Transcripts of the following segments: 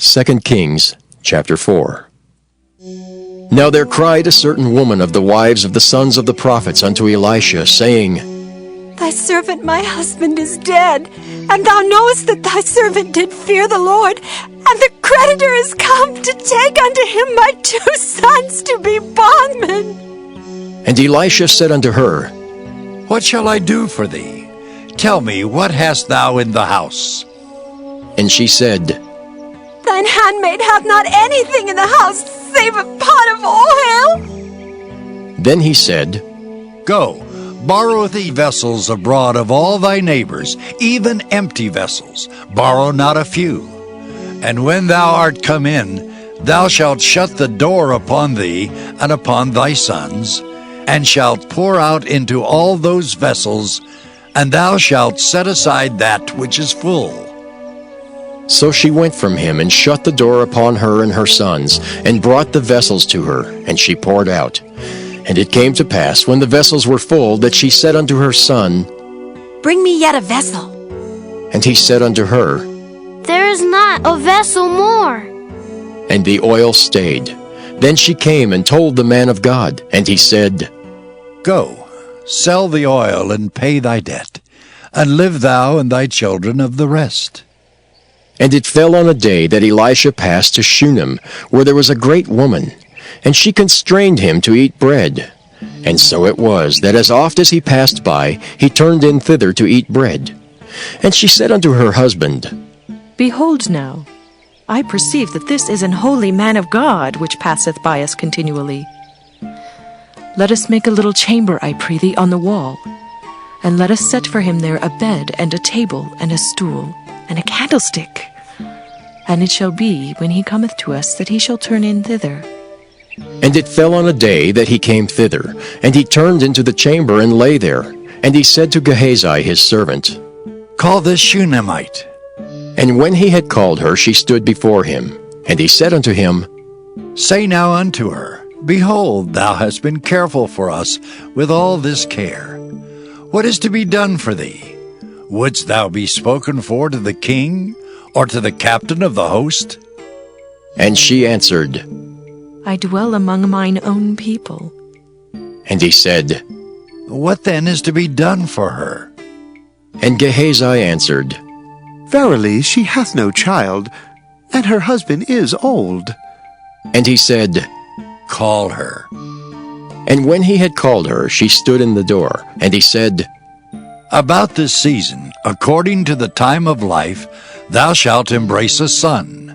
2 Kings chapter 4. Now there cried a certain woman of the wives of the sons of the prophets unto Elisha, saying, Thy servant my husband is dead, and thou knowest that thy servant did fear the Lord, and the creditor is come to take unto him my 2 sons to be bondmen. And Elisha said unto her, What shall I do for thee? Tell me, what hast thou in the house? And she said, Thine handmaid hath not anything in the house save a pot of oil. Then he said, Go, borrow thee vessels abroad of all thy neighbors, even empty vessels, borrow not a few. And when thou art come in, thou shalt shut the door upon thee and upon thy sons, and shalt pour out into all those vessels, and thou shalt set aside that which is full. So she went from him, and shut the door upon her and her sons, and brought the vessels to her, and she poured out. And it came to pass, when the vessels were full, that she said unto her son, Bring me yet a vessel. And he said unto her, There is not a vessel more. And the oil stayed. Then she came and told the man of God, and he said, Go, sell the oil and pay thy debt, and live thou and thy children of the rest. And it fell on a day that Elisha passed to Shunem, where there was a great woman, and she constrained him to eat bread. And so it was, that as oft as he passed by, he turned in thither to eat bread. And she said unto her husband, Behold now, I perceive that this is an holy man of God, which passeth by us continually. Let us make a little chamber, I pray thee, on the wall, and let us set for him there a bed, and a table, and a stool, and a candlestick. And it shall be, when he cometh to us, that he shall turn in thither. And it fell on a day that he came thither, and he turned into the chamber and lay there. And he said to Gehazi his servant, Call this Shunammite. And when he had called her, she stood before him. And he said unto him, Say now unto her, Behold, thou hast been careful for us with all this care. What is to be done for thee? Wouldst thou be spoken for to the king, or to the captain of the host? And she answered, I dwell among mine own people. And he said, What then is to be done for her? And Gehazi answered, Verily she hath no child, and her husband is old. And he said, Call her. And when he had called her, she stood in the door. And he said, About this season, according to the time of life, thou shalt embrace a son.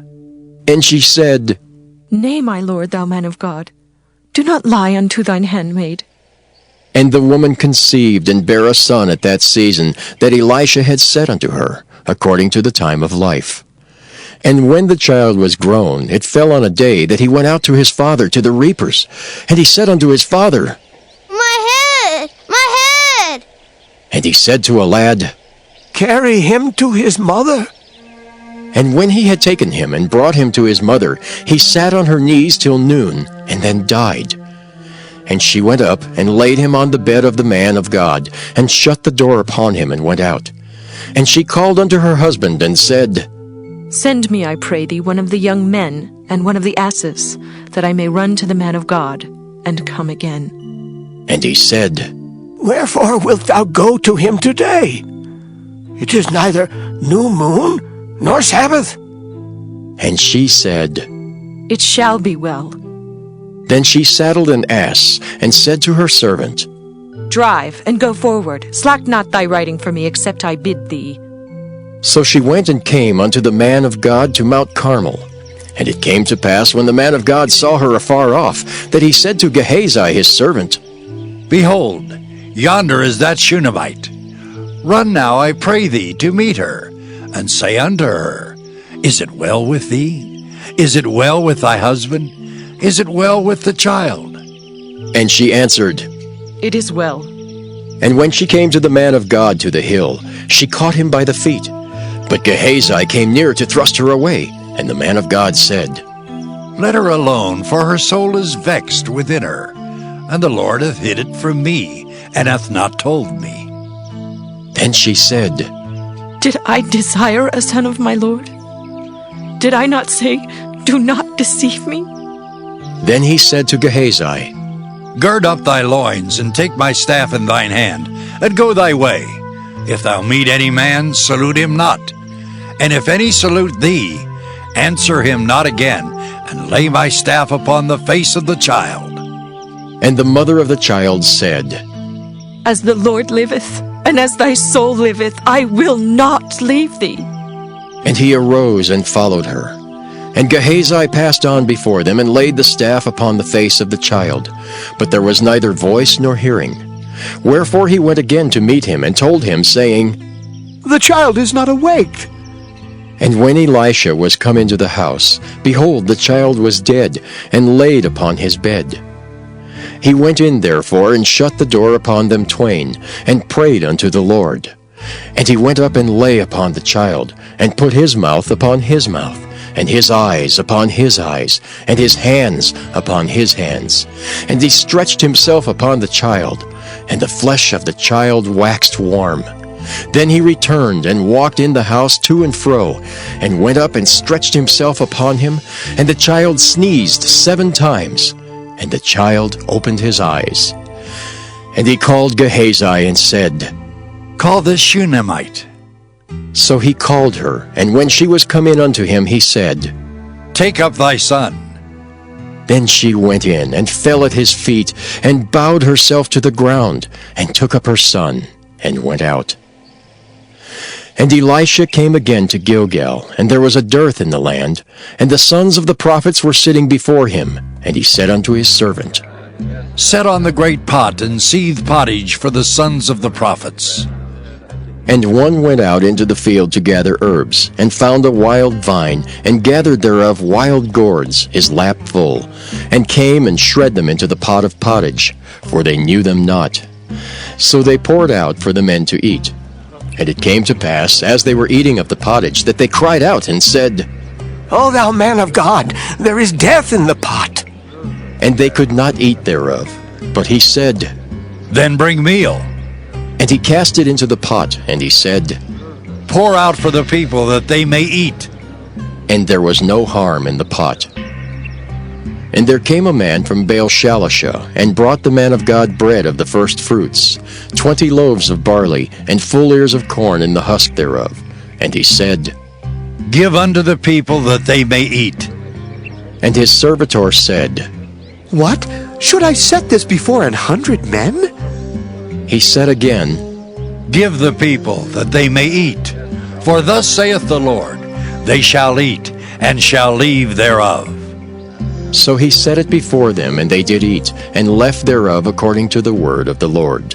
And she said, Nay, my lord, thou man of God, do not lie unto thine handmaid. And the woman conceived and bare a son at that season that Elisha had said unto her, according to the time of life. And when the child was grown, it fell on a day that he went out to his father to the reapers. And he said unto his father, My head! My head! And he said to a lad, Carry him to his mother. And when he had taken him and brought him to his mother, he sat on her knees till noon, and then died. And she went up and laid him on the bed of the man of God, and shut the door upon him, and went out. And she called unto her husband, and said, Send me, I pray thee, one of the young men, and one of the asses, that I may run to the man of God, and come again. And he said, Wherefore wilt thou go to him today? It is neither new moon nor Sabbath. And she said, It shall be well. Then she saddled an ass, and said to her servant, Drive, and go forward. Slack not thy riding for me, except I bid thee. So she went and came unto the man of God to Mount Carmel. And it came to pass, when the man of God saw her afar off, that he said to Gehazi his servant, Behold, yonder is that Shunammite. Run now, I pray thee, to meet her, and say unto her, Is it well with thee? Is it well with thy husband? Is it well with the child? And she answered, It is well. And when she came to the man of God to the hill, she caught him by the feet. But Gehazi came near to thrust her away. And the man of God said, Let her alone, for her soul is vexed within her, and the Lord hath hid it from me, and hath not told me. Then she said, Did I desire a son of my Lord? Did I not say, 'Do not deceive me'?" Then he said to Gehazi, Gird up thy loins, and take my staff in thine hand, and go thy way. If thou meet any man, salute him not. And if any salute thee, answer him not again, and lay my staff upon the face of the child. And the mother of the child said, "As the Lord liveth, and as thy soul liveth, I will not leave thee." And he arose and followed her. And Gehazi passed on before them, and laid the staff upon the face of the child. But there was neither voice nor hearing. Wherefore he went again to meet him, and told him, saying, The child is not awake. And when Elisha was come into the house, behold, the child was dead, and laid upon his bed. He went in therefore, and shut the door upon them twain, and prayed unto the Lord. And he went up and lay upon the child, and put his mouth upon his mouth, and his eyes upon his eyes, and his hands upon his hands. And he stretched himself upon the child, and the flesh of the child waxed warm. Then he returned and walked in the house to and fro, and went up and stretched himself upon him, and the child sneezed 7 times, and the child opened his eyes. And he called Gehazi and said, Call this Shunammite. So he called her, and when she was come in unto him, he said, Take up thy son. Then she went in, and fell at his feet, and bowed herself to the ground, and took up her son, and went out. And Elisha came again to Gilgal, and there was a dearth in the land, and the sons of the prophets were sitting before him. And he said unto his servant, Set on the great pot, and seethe pottage for the sons of the prophets. And one went out into the field to gather herbs, and found a wild vine, and gathered thereof wild gourds, his lap full, and came and shred them into the pot of pottage, for they knew them not. So they poured out for the men to eat. And it came to pass, as they were eating of the pottage, that they cried out and said, O thou man of God, there is death in the pot. And they could not eat thereof. But he said, Then bring meal. And he cast it into the pot, and he said, Pour out for the people, that they may eat. And there was no harm in the pot. And there came a man from Baal-Shalisha, and brought the man of God bread of the first fruits, 20 loaves of barley, and full ears of corn in the husk thereof. And he said, Give unto the people, that they may eat. And his servitor said, What? Should I set this before 100 men? He said again, Give the people, that they may eat. For thus saith the Lord, They shall eat, and shall leave thereof. So he set it before them, and they did eat, and left thereof according to the word of the Lord.